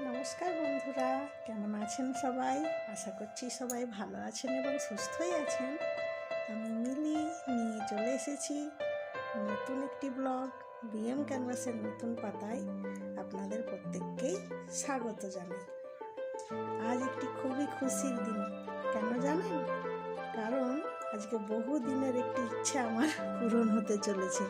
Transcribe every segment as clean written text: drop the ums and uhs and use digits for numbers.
নমস্কার বন্ধুরা, কেমন আছেন সবাই? আশা করছি সবাই ভালো আছেন এবং সুস্থই আছেন। আমি মিলি নিয়ে চলে এসেছি নতুন একটি ব্লগ। বিএম ক্যানভাসের নতুন পাতায় আপনাদের প্রত্যেককেই স্বাগত জানাই। আজ একটি খুবই খুশির দিন। কেন জানেন? কারণ আজকে বহু দিনের একটি ইচ্ছা আমার পূরণ হতে চলেছে।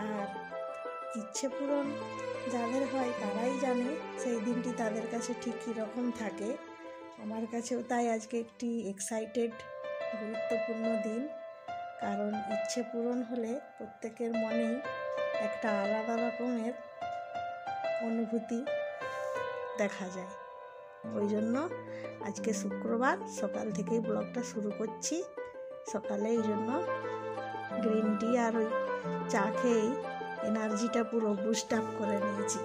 আর ইচ্ছে পূরণ যাদের হয় তারাই জানে সেই দিনটি তাদের কাছে ঠিক কীরকম থাকে। আমার কাছেও তাই আজকে একটি এক্সাইটেড গুরুত্বপূর্ণ দিন। কারণ ইচ্ছে পূরণ হলে প্রত্যেকের মনেই একটা আলাদা রকমের অনুভূতি দেখা যায়। ওই জন্য আজকে শুক্রবার সকাল থেকেই ব্লগটা শুরু করছি। সকালে এই জন্য গ্রিন টি আর ওই চা খেয়েই এনার্জিটা পুরো বুস্ট আপ করে নিয়েছি,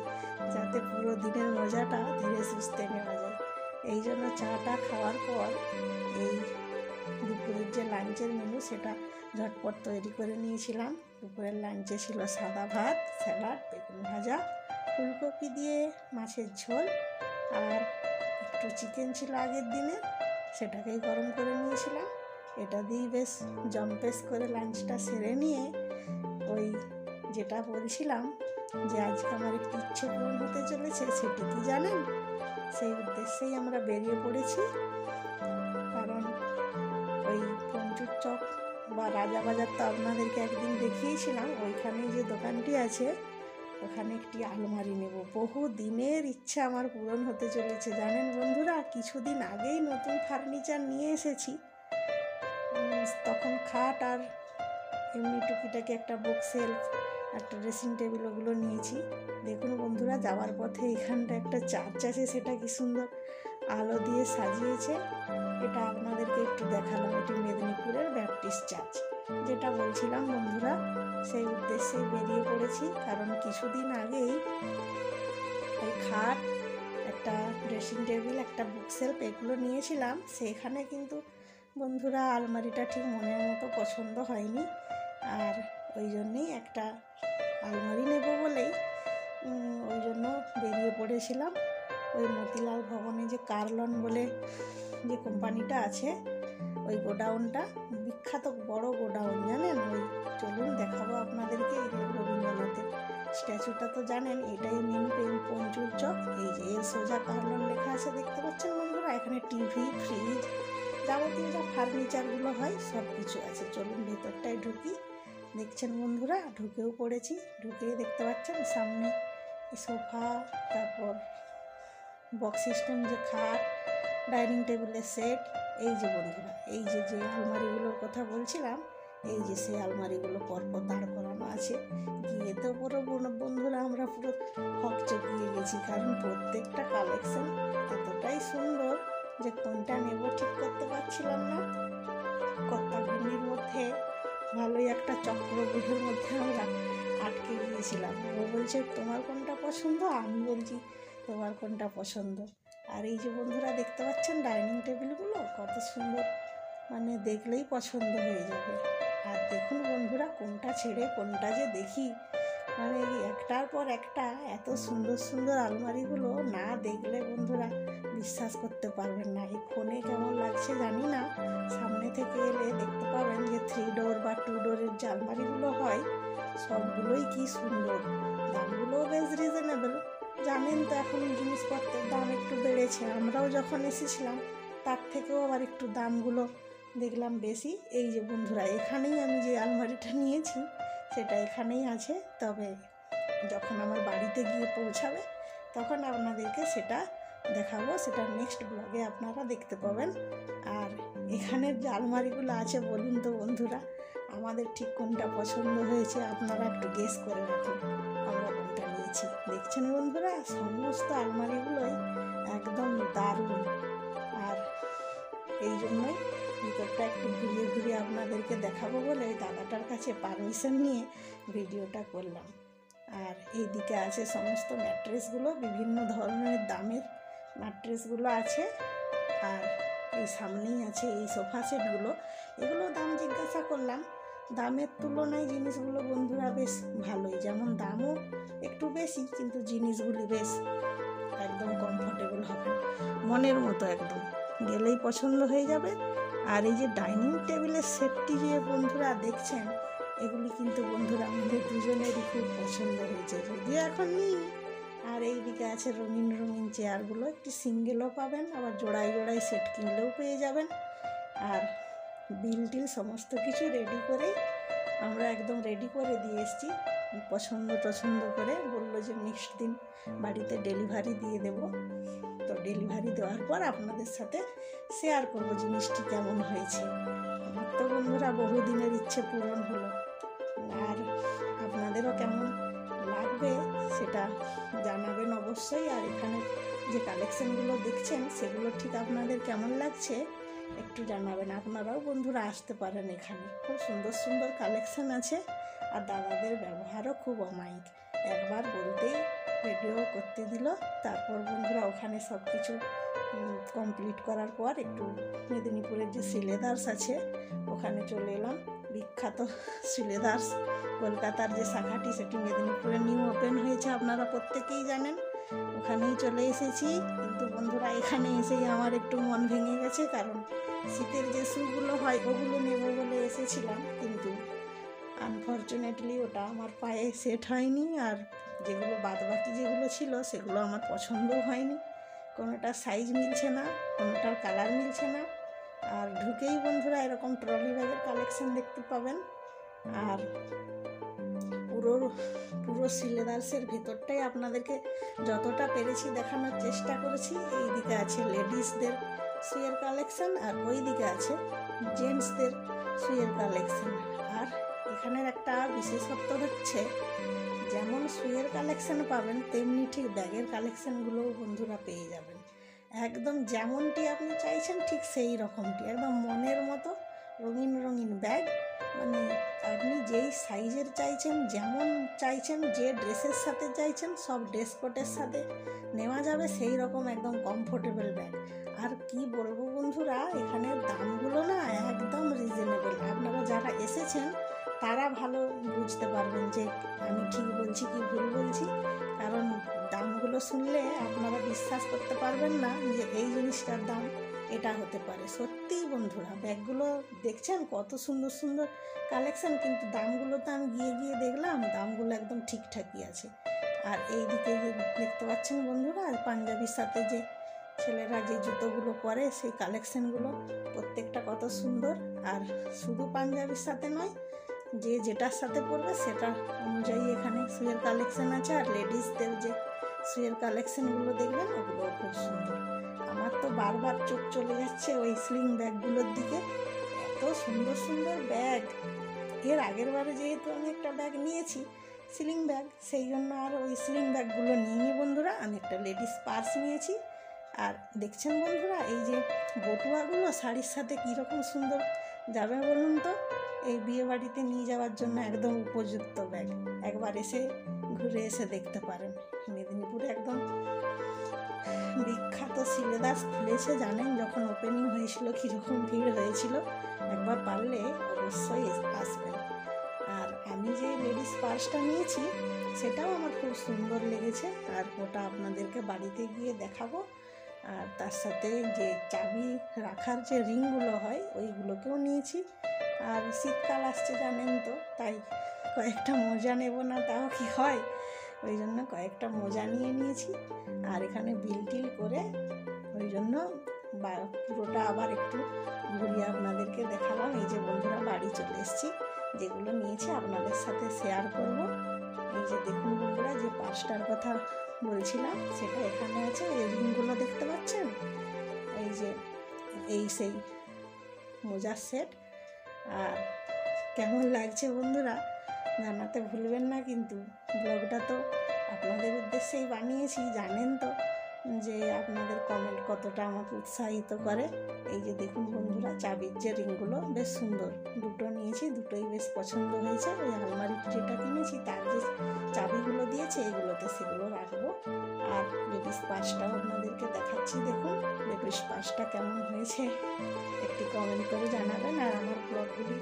যাতে পুরো দিনের মজাটা ধীরে সুস্থে নেওয়া যায়। এই জন্য চাটা খাওয়ার পর এই দুপুরের যে লাঞ্চের মেনু সেটা ঝটপট তৈরি করে নিয়েছিলাম। দুপুরের লাঞ্চে ছিল সাদা ভাত, স্যালাড, বেগুন ভাজা, ফুলকপি দিয়ে মাছের ঝোল, আর একটু চিকেন ছিল আগের দিনে, সেটাকেই গরম করে নিয়েছিলাম। এটা দিয়েই বেশ জম্পেস করে লাঞ্চটা সেরে নিয়ে ওই যেটা বলছিলাম যে আজকে আমার একটি ইচ্ছে পূরণ হতে চলেছে, সেটি কি জানেন? সেই উদ্দেশ্যেই আমরা বেরিয়ে পড়েছি। কারণ ওই পঞ্চুর চক বা রাজাবাজার তো আপনাদেরকে একদিন দেখিয়েছিলাম, ওইখানে যে দোকানটি আছে ওখানে একটি আলমারি নেব। বহু দিনের ইচ্ছা আমার পূরণ হতে চলেছে জানেন বন্ধুরা। কিছুদিন আগেই নতুন ফার্নিচার নিয়ে এসেছি, তখন খাট আর এমনি টুকিটাকি একটা বুক শেলফ, একটা ড্রেসিং টেবিল ওগুলো নিয়েছি। দেখুন বন্ধুরা, যাওয়ার পথে এখানটা একটা চার্চ আছে, সেটা কি সুন্দর আলো দিয়ে সাজিয়েছে। এটা আপনাদেরকে একটু দেখালাম। এটি মেদিনীপুরের ব্যাপটিস্ট চার্চ। যেটা বলছিলাম বন্ধুরা, সেই উদ্দেশ্যেই বেরিয়ে পড়েছি। কারণ কিছুদিন আগেই ওই খাট, একটা ড্রেসিং টেবিল, একটা বুক শেলফ এগুলো নিয়েছিলাম। সেখানে কিন্তু বন্ধুরা আলমারিটা ঠিক মনের মতো পছন্দ হয়নি। আর ওই জন্যেই একটা আলমারি নেব বলেই ওই জন্য বেরিয়ে পড়েছিলাম। ওই মতিলাল ভবনে যে কার্লন বলে যে কোম্পানিটা আছে, ওই গোডাউনটা বিখ্যাত বড় গোডাউন জানেন। ওই চলুন দেখাবো আপনাদেরকে। এই রবীন্দ্রনাথের স্ট্যাচুটা তো জানেন, এটাই মেন পঞ্চুর চক। এই যে এর সোজা কার্লন লেখা আছে, দেখতে পাচ্ছেন বন্ধুরা। এখানে টিভি, ফ্রিজ, যাবতীয় যা ফার্নিচারগুলো হয় সব কিছু আছে। চলুন ভেতরটায় ঢুকি। দেখছেন বন্ধুরা, ঢুকেও পড়েছি। ঢুকেই দেখতে পাচ্ছেন সামনে সোফা, তারপর বক্স সিস্টেম যে খাট, ডাইনিং টেবিলের সেট। এই যে বন্ধুরা, এই যে যে আলমারিগুলোর কথা বলছিলাম, এই যে সেই আলমারিগুলো পরপর দাঁড় করানো আছে। গিয়ে তো পুরো বন্ধুরা আমরা পুরো হকচকিয়ে গেছি। কারণ প্রত্যেকটা কালেকশন এতটাই সুন্দর যে কোনটা নেব ঠিক করতে পারছিলাম না। কত্তাগুলির মধ্যে ভালোই একটা চক্রব্যূহের মধ্যে আমরা আটকে গিয়েছিলাম। ও বলছে তোমার কোনটা পছন্দ, আমি বলছি তোমার কোনটা পছন্দ। আর এই যে বন্ধুরা দেখতে পাচ্ছেন ডাইনিং টেবিলগুলো কত সুন্দর, মানে দেখলেই পছন্দ হয়ে যাবে। আর দেখুন বন্ধুরা, কোনটা ছেড়ে কোনটা যে দেখি, মানে একটার পর একটা এত সুন্দর সুন্দর আলমারিগুলো না দেখলে বন্ধুরা বিশ্বাস করতে পারবেন না। এই ফোনে কেমন লাগছে জানি না, সামনে থেকে এলে দেখতে পাবেন যে 3 ডোর বা 2 ডোরের যে আলমারিগুলো হয় সবগুলোই কি সুন্দর। দামগুলোও বেশ রিজনেবল। জানেন তো এখন জিনিসপত্রের দাম একটু বেড়েছে। আমরাও যখন এসেছিলাম তার থেকেও আবার একটু দামগুলো দেখলাম বেশি। এই যে বন্ধুরা, এখানেই আমি যে আলমারিটা নিয়েছি সেটা এখানেই আছে। তবে যখন আমার বাড়িতে গিয়ে পৌঁছাবে তখন আপনাদেরকে সেটা দেখাবো। সেটা নেক্সট ব্লগে আপনারা দেখতে পাবেন। আর এখানের যে আলমারিগুলো আছে বলুন তো বন্ধুরা, আমাদের ঠিক কোনটা পছন্দ হয়েছে আপনারা একটু গেস করে রাখুন আমরা কোনটা নিয়েছি। দেখছেন বন্ধুরা, সমস্ত আলমারিগুলোই একদম দারুণ। আর এই জন্যই ভিতরটা একটু ঘুরিয়ে ঘুরিয়ে আপনাদেরকে দেখাবো বলে দাদাটার কাছে পারমিশন নিয়ে ভিডিওটা করলাম। আর এই দিকে আছে সমস্ত ম্যাট্রেসগুলো, বিভিন্ন ধরনের দামের ম্যাট্রেসগুলো আছে। আর এই সামনেই আছে এই সোফা সেটগুলো। এগুলো দাম জিজ্ঞাসা করলাম, দামের তুলনায় জিনিসগুলো বন্ধুরা বেশ ভালোই। যেমন দামও একটু বেশি, কিন্তু জিনিসগুলি বেশ একদম কম মনের মতো একদম গেলেই পছন্দ হয়ে যাবে। আর এই যে ডাইনিং টেবিলের সেটটি যে বন্ধুরা দেখছেন, এগুলি কিন্তু বন্ধুরা আমাদের দুজনেরই খুব পছন্দ হয়েছে, যদিও এখন নিই। আর এই দিকে আছে রঙিন রঙিন চেয়ারগুলো, একটি সিঙ্গেলও পাবেন, আবার জোড়ায় জোড়ায় সেট কিনলেও পেয়ে যাবেন। আর বিল টিল সমস্ত কিছু রেডি করেই আমরা একদম রেডি করে দিয়ে এসেছি। পছন্দ করে বললো যে নেক্সট দিন বাড়িতে ডেলিভারি দিয়ে দেব। তো ডেলিভারি দেওয়ার পর আপনাদের সাথে শেয়ার করব জিনিসটি কেমন হয়েছে। আমার তো বন্ধুরা বহুদিনের ইচ্ছে পূরণ হলো। আর আপনাদেরও কেমন লাগবে সেটা জানাবেন অবশ্যই। আর এখানে যে কালেকশানগুলো দেখছেন সেগুলো ঠিক আপনাদের কেমন লাগছে একটু জানাবেন। আপনারাও বন্ধুরা আসতে পারেন, এখানে খুব সুন্দর সুন্দর কালেকশান আছে। আর দাদাদের ব্যবহারও খুব অমায়িক, একবার বলতেই ভিডিও করতে দিল। তারপর বন্ধুরা ওখানে সব কিছু কমপ্লিট করার পর একটু মেদিনীপুরের যে সিলেদার্স আছে ওখানে চলে এলাম। বিখ্যাত সিলেদার্স কলকাতার যে শাখাটি, সেটি মেদিনীপুরে নিউ ওপেন হয়েছে, আপনারা প্রত্যেকেই জানেন। ওখানেই চলে এসেছি। কিন্তু বন্ধুরা এখানে এসেই আমার একটু মন ভেঙে গেছে, কারণ শীতের যে শ্যুগুলো হয় ওগুলো নেব বলে এসেছিলাম, কিন্তু আনফর্চুনেটলি ওটা আমার পায়ে সেট হয়নি। আর যেগুলো বাদবাকি যেগুলো ছিল সেগুলো আমার পছন্দও হয়নি। কোনোটার সাইজ মিলছে না, কোনোটার কালার মিলছে না। আর ঢুকেই বন্ধুরা এরকম ট্রলি ব্যাগের কালেকশন দেখতে পাবেন। আর পুরো সিলেদার্সের ভেতরটাই আপনাদেরকে যতটা পেরেছি দেখানোর চেষ্টা করেছি। এই দিকে আছে লেডিসদের শুয়ের কালেকশন, আর ওই দিকে আছে জেন্টসদের শুয়ের কালেকশন। আর এখানের একটা বিশেষত্ব হচ্ছে, যেমন শুয়ের কালেকশন পাবেন তেমনি ঠিক ব্যাগের কালেকশানগুলোও বন্ধুরা পেয়ে যাবেন। একদম যেমনটি আপনি চাইছেন ঠিক সেই রকমটি, একদম মনের মতো রঙিন রঙিন ব্যাগ। মানে আপনি যেই সাইজের চাইছেন, যেমন চাইছেন, যে ড্রেসের সাথে চাইছেন, সব ড্রেস কোটের সাথে নেওয়া যাবে সেই রকম একদম কমফোর্টেবল ব্যাগ। আর কি বলবো বন্ধুরা, এখানের দামগুলো না একদম রিজনেবল। আপনারা যারা এসেছেন তারা ভালো বুঝতে পারবেন যে আমি ঠিক বলছি কি ভুল বলছি, কারণ দামগুলো শুনলে আপনারা বিশ্বাস করতে পারবেন না যে এই জিনিসটার দাম এটা হতে পারে। সত্যিই বন্ধুরা ব্যাগগুলো দেখছেন কত সুন্দর সুন্দর কালেকশান, কিন্তু দামগুলো তো আমি গিয়ে দেখলাম দামগুলো একদম ঠিকঠাকই আছে। আর এই দিকে দেখতে পাচ্ছেন বন্ধুরা পাঞ্জাবির সাথে যে ছেলেরা যে জুতোগুলো পরে সেই কালেকশানগুলো প্রত্যেকটা কত সুন্দর। আর শুধু পাঞ্জাবির সাথে নয়, যে যেটার সাথে পরবে সেটা অনুযায়ী এখানে শুয়ের কালেকশান আছে। আর লেডিসদের যে শুয়ের কালেকশানগুলো দেখবেন ওগুলোও খুব সুন্দর। আমার তো বারবার চোখ চলে যাচ্ছে ওই স্লিং ব্যাগগুলোর দিকে, এত সুন্দর সুন্দর ব্যাগ। এর আগের বারে যেহেতু আমি একটা ব্যাগ নিয়েছি স্লিং ব্যাগ, সেই জন্য আর ওই স্লিং ব্যাগগুলো নিইনি বন্ধুরা। আমি একটা লেডিস পার্স নিয়েছি। আর দেখছেন বন্ধুরা এই যে বটুয়াগুলো শাড়ির সাথে কীরকম সুন্দর যাবে বলুন তো। এই বিয়ে বাড়িতে নিয়ে যাওয়ার জন্য একদম উপযুক্ত ব্যাগ। একবার এসে ঘুরে এসে দেখতে পারেন। মেদিনীপুরে একদম বিখ্যাত সিলেদার্স খুলেছে, জানেন যখন ওপেনিং হয়েছিল কীরকম ভিড় হয়েছিল। একবার পারলে অবশ্যই আসবেন। আর আমি যে লেডিস পার্সটা নিয়েছি সেটাও আমার খুব সুন্দর লেগেছে, আর ওটা আপনাদেরকে বাড়িতে গিয়ে দেখাবো। আর তার সাথে যে চাবি রাখার যে রিংগুলো হয় ওইগুলোকেও নিয়েছি। আর শীতকাল আসছে জানেন তো, তাই কয়েকটা মোজা নেব না তাও কি হয়, ওই জন্য কয়েকটা মোজা নিয়ে নিয়েছি। আর এখানে বিল টিল করে ওই জন্য পুরোটা আবার একটু ঘুরিয়ে আপনাদেরকে দেখালাম। এই যে বন্ধুরা বাড়ি চলে এসেছি, যেগুলো নিয়েছি আপনাদের সাথে শেয়ার করব। এই যে দেখুন বন্ধুরা যে পার্সটার কথা বলছিলাম সেটা এখানে আছে। এই রিংগুলো দেখতে পাচ্ছেন, এই যে এই সেই মোজার সেট। আর কেমন লাগছে বন্ধুরা জানাতে ভুলবেন না কিন্তু। ব্লগটা তো আপনাদের উদ্দেশ্যেই বানিয়েছি, জানেন তো যে আপনাদের কমেন্ট কতটা আমাকে উৎসাহিত করে। এই যে দেখুন বন্ধুরা চাবির যে রিংগুলো বেশ সুন্দর, দুটো নিয়েছি, দুটোই বেশ পছন্দ হয়েছে। ওই আলমারি যেটা কিনেছি তার যে চাবিগুলো দিয়েছে এগুলোতে সেগুলো রাখবো। আর লেডিস পার্সটাও আপনাদেরকে দেখাচ্ছি, দেখুন লেডিস পার্সটা কেমন হয়েছে একটি কমেন্ট করে জানাবেন। আর আমার ব্লগগুলি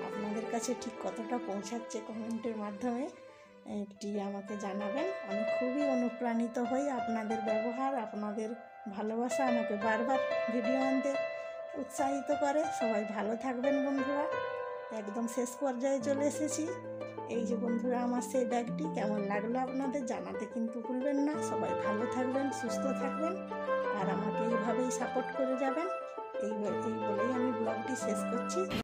আপনাদের কাছে ঠিক কতটা পৌঁছাচ্ছে কমেন্টের মাধ্যমে একটি আমাকে জানাবেন। আমি খুবই অনুপ্রাণিত হই, আপনাদের ব্যবহার, আপনাদের ভালোবাসা আমাকে বারবার ভিডিও আনতে উৎসাহিত করে। সবাই ভালো থাকবেন বন্ধুরা। একদম শেষ পর্যায়ে চলে এসেছি। এই যে বন্ধুরা আমার সেই ব্যাগটি কেমন লাগলো আপনাদের জানাতে কিন্তু ভুলবেন না। সবাই ভালো থাকবেন, সুস্থ থাকবেন, আর আমাকে এইভাবেই সাপোর্ট করে যাবেন। এই বলেই আমি ব্লগটি শেষ করছি।